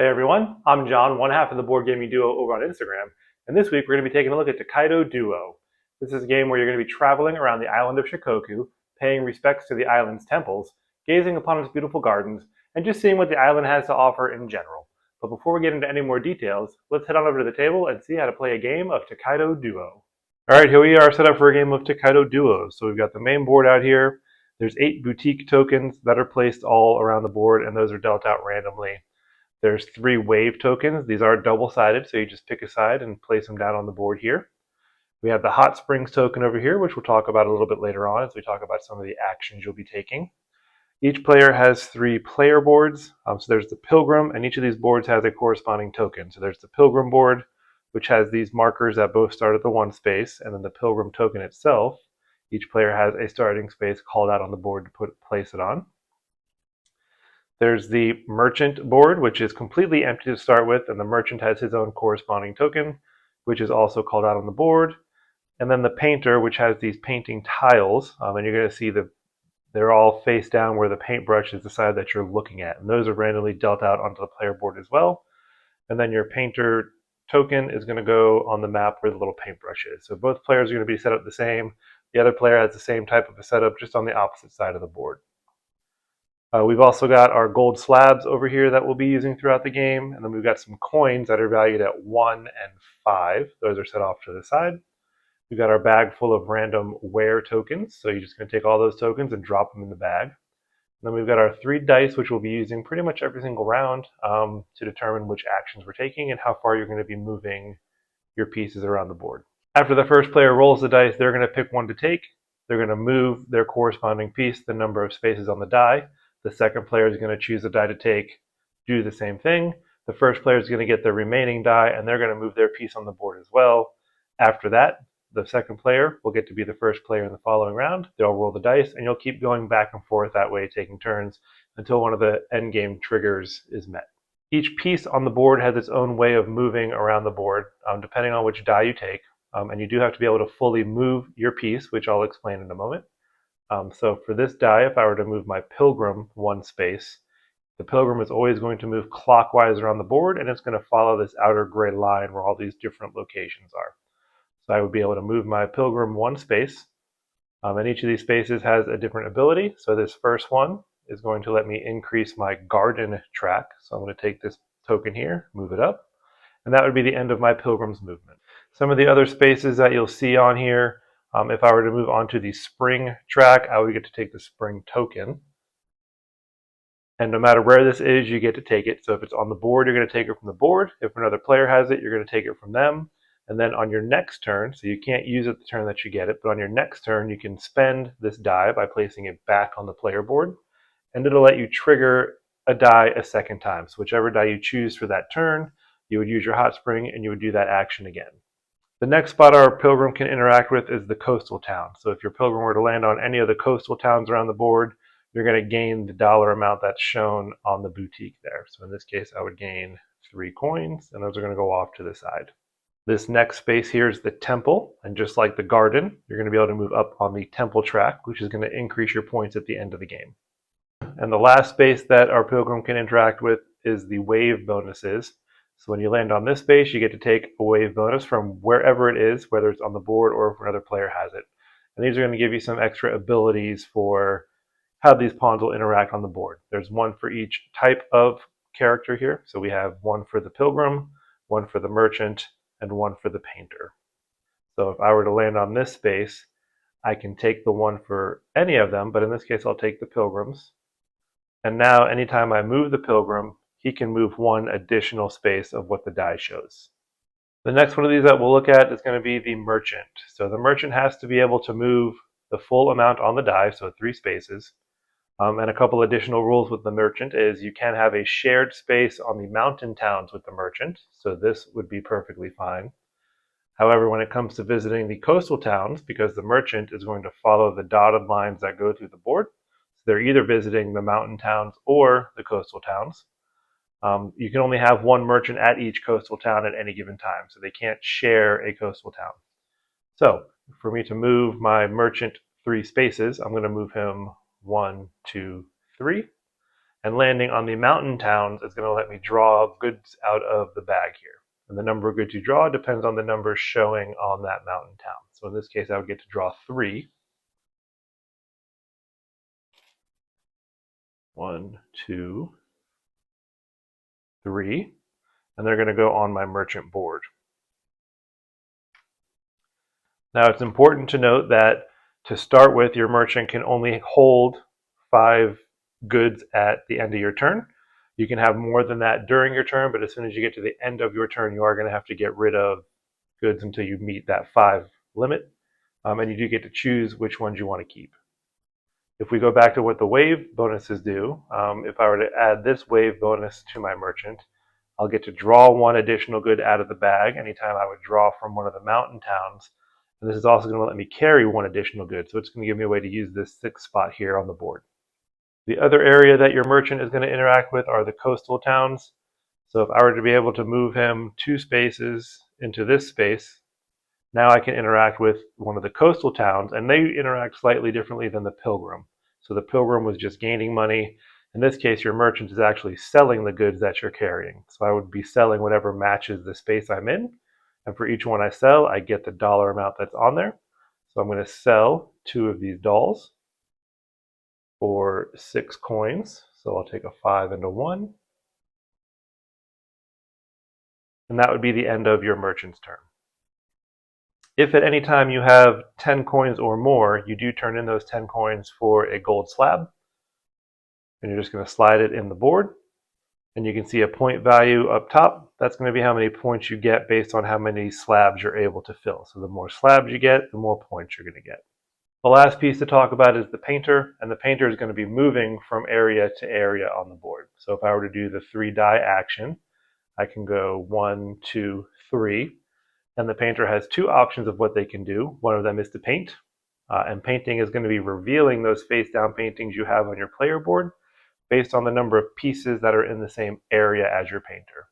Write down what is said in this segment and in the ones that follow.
Hey everyone, I'm John, one half of the board gaming duo over on Instagram, and this week we're going to be taking a look at Tokaido Duo. This is a game where you're going to be traveling around the island of Shikoku, paying respects to the island's temples, gazing upon its beautiful gardens, and just seeing what the island has to offer in general. But before we get into any more details, let's head on over to the table and see how to play a game of Tokaido Duo. Alright, here we are set up for a game of Tokaido Duo. So we've got the main board out here. There's 8 boutique tokens that are placed all around the board, and those are dealt out randomly. There's 3 wave tokens. These are double-sided, so you just pick a side and place them down on the board here. We have the Hot Springs token over here, which we'll talk about a little bit later on as we talk about some of the actions you'll be taking. Each player has 3 player boards. So there's the Pilgrim, and each of these boards has a corresponding token. So there's the Pilgrim board, which has these markers that both start at the 1 space, and then the Pilgrim token itself. Each player has a starting space called out on the board to place it on. There's the merchant board, which is completely empty to start with, and the merchant has his own corresponding token, which is also called out on the board. And then the painter, which has these painting tiles, and you're going to see they're all face down where the paintbrush is the side that you're looking at. And those are randomly dealt out onto the player board as well. And then your painter token is going to go on the map where the little paintbrush is. So both players are going to be set up the same. The other player has the same type of a setup, just on the opposite side of the board. We've also got our gold slabs over here that we'll be using throughout the game, and then we've got some coins that are valued at 1 and 5. Those are set off to the side. We've got our bag full of random wear tokens, so you're just going to take all those tokens and drop them in the bag. And then we've got our 3 dice, which we'll be using pretty much every single round to determine which actions we're taking and how far you're going to be moving your pieces around the board. After the first player rolls the dice, they're going to pick one to take. They're going to move their corresponding piece the number of spaces on the die. The second player is going to choose a die to take, do the same thing. The first player is going to get the remaining die, and they're going to move their piece on the board as well. After that, the second player will get to be the first player in the following round. They'll roll the dice, and you'll keep going back and forth that way, taking turns, until one of the endgame triggers is met. Each piece on the board has its own way of moving around the board, depending on which die you take. And you do have to be able to fully move your piece, which I'll explain in a moment. So for this die, if I were to move my Pilgrim 1 space, the Pilgrim is always going to move clockwise around the board, and it's going to follow this outer gray line where all these different locations are. So I would be able to move my Pilgrim 1 space, and each of these spaces has a different ability. So this first one is going to let me increase my garden track. So I'm going to take this token here, move it up, and that would be the end of my Pilgrim's movement. Some of the other spaces that you'll see on here, if I were to move on to the spring track, I would get to take the spring token. And no matter where this is, you get to take it. So if it's on the board, you're going to take it from the board. If another player has it, you're going to take it from them. And then on your next turn, so you can't use it the turn that you get it, but on your next turn, you can spend this die by placing it back on the player board. And it'll let you trigger a die a second time. So whichever die you choose for that turn, you would use your hot spring and you would do that action again. The next spot our Pilgrim can interact with is the coastal town. So if your Pilgrim were to land on any of the coastal towns around the board, you're going to gain the dollar amount that's shown on the boutique there. So in this case, I would gain 3 coins, and those are going to go off to the side. This next space here is the temple, and just like the garden, you're going to be able to move up on the temple track, which is going to increase your points at the end of the game. And the last space that our Pilgrim can interact with is the wave bonuses. So when you land on this space, you get to take a wave bonus from wherever it is, whether it's on the board or if another player has it. And these are going to give you some extra abilities for how these pawns will interact on the board. There's one for each type of character here. So we have one for the Pilgrim, one for the merchant, and one for the painter. So if I were to land on this space, I can take the one for any of them, but in this case, I'll take the Pilgrims. And now anytime I move the Pilgrim, he can move 1 additional space of what the die shows. The next one of these that we'll look at is going to be the merchant. So the merchant has to be able to move the full amount on the die, so 3 spaces. And a couple additional rules with the merchant is you can have a shared space on the mountain towns with the merchant, so this would be perfectly fine. However, when it comes to visiting the coastal towns, because the merchant is going to follow the dotted lines that go through the board, so they're either visiting the mountain towns or the coastal towns. You can only have 1 merchant at each coastal town at any given time, so they can't share a coastal town. So for me to move my merchant 3 spaces, I'm going to move him 1, 2, 3. And landing on the mountain towns is going to let me draw goods out of the bag here. And the number of goods you draw depends on the number showing on that mountain town. So in this case, I would get to draw 3. 1, 2, 3. And they're going to go on my merchant board. Now it's important to note that to start with, your merchant can only hold 5 goods at the end of your turn. You can have more than that during your turn, but as soon as you get to the end of your turn, you are going to have to get rid of goods until you meet that 5 limit. And you do get to choose which ones you want to keep. If we go back to what the wave bonuses do, if I were to add this wave bonus to my merchant, I'll get to draw 1 additional good out of the bag anytime I would draw from one of the mountain towns. And this is also going to let me carry 1 additional good. So it's going to give me a way to use this 6th spot here on the board. The other area that your merchant is going to interact with are the coastal towns. So if I were to be able to move him 2 spaces into this space, now I can interact with one of the coastal towns, and they interact slightly differently than the pilgrim. So the pilgrim was just gaining money. In this case, your merchant is actually selling the goods that you're carrying. So I would be selling whatever matches the space I'm in. And for each one I sell, I get the dollar amount that's on there. So I'm going to sell 2 of these dolls for 6 coins. So I'll take a 5 and a 1. And that would be the end of your merchant's turn. If at any time you have 10 coins or more, you do turn in those 10 coins for a gold slab. And you're just going to slide it in the board. And you can see a point value up top. That's going to be how many points you get based on how many slabs you're able to fill. So the more slabs you get, the more points you're going to get. The last piece to talk about is the painter, and the painter is going to be moving from area to area on the board. So if I were to do the 3 die action, I can go 1, 2, 3, and the painter has 2 options of what they can do. One of them is to paint, and painting is going to be revealing those face-down paintings you have on your player board based on the number of pieces that are in the same area as your painter.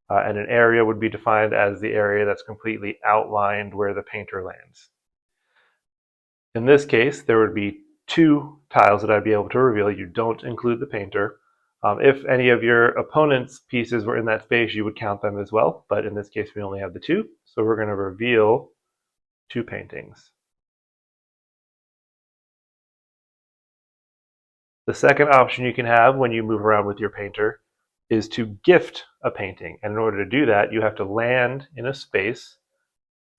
And an area would be defined as the area that's completely outlined where the painter lands. In this case, there would be 2 tiles that I'd be able to reveal. You don't include the painter. If any of your opponent's pieces were in that space, you would count them as well. But in this case, we only have the 2. So we're going to reveal 2 paintings. The second option you can have when you move around with your painter is to gift a painting. And in order to do that, you have to land in a space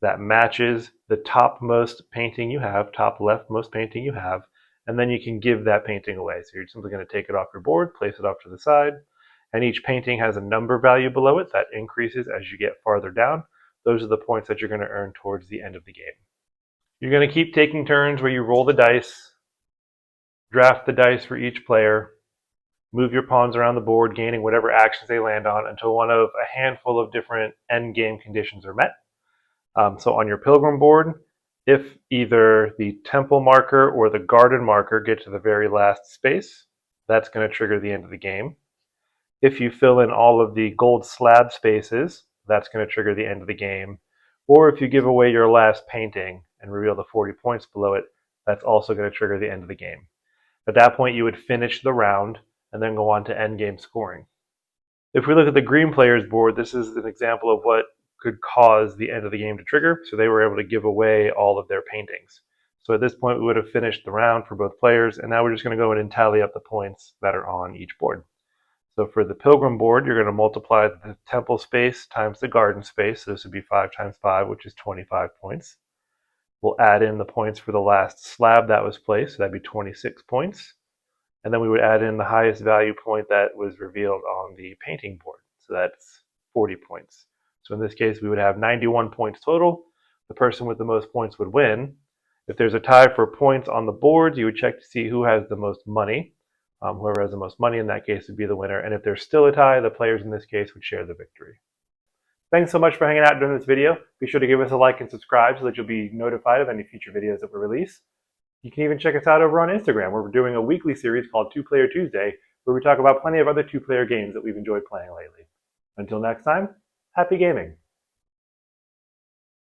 that matches the topmost painting you have, top leftmost painting you have, and then you can give that painting away. So you're simply going to take it off your board, place it off to the side, and each painting has a number value below it that increases as you get farther down. Those are the points that you're going to earn towards the end of the game. You're going to keep taking turns where you roll the dice, draft the dice for each player, move your pawns around the board, gaining whatever actions they land on until one of a handful of different end game conditions are met. So on your pilgrim board, if either the temple marker or the garden marker get to the very last space, that's going to trigger the end of the game. If you fill in all of the gold slab spaces, that's going to trigger the end of the game. Or if you give away your last painting and reveal the 40 points below it, that's also going to trigger the end of the game. At that point, you would finish the round and then go on to end game scoring. If we look at the green player's board, this is an example of what could cause the end of the game to trigger. So they were able to give away all of their paintings. So at this point, we would have finished the round for both players, and now we're just going to go in and tally up the points that are on each board. So for the pilgrim board, you're going to multiply the temple space times the garden space. So this would be 5 times 5, which is 25 points. We'll add in the points for the last slab that was placed, so that'd be 26 points. And then we would add in the highest value point that was revealed on the painting board. So that's 40 points. So in this case, we would have 91 points total. The person with the most points would win. If there's a tie for points on the board, you would check to see who has the most money. Whoever has the most money in that case would be the winner. And if there's still a tie, the players in this case would share the victory. Thanks so much for hanging out during this video. Be sure to give us a like and subscribe so that you'll be notified of any future videos that we release. You can even check us out over on Instagram, where we're doing a weekly series called 2-Player Tuesday, where we talk about plenty of other 2-player games that we've enjoyed playing lately. Until next time, happy gaming!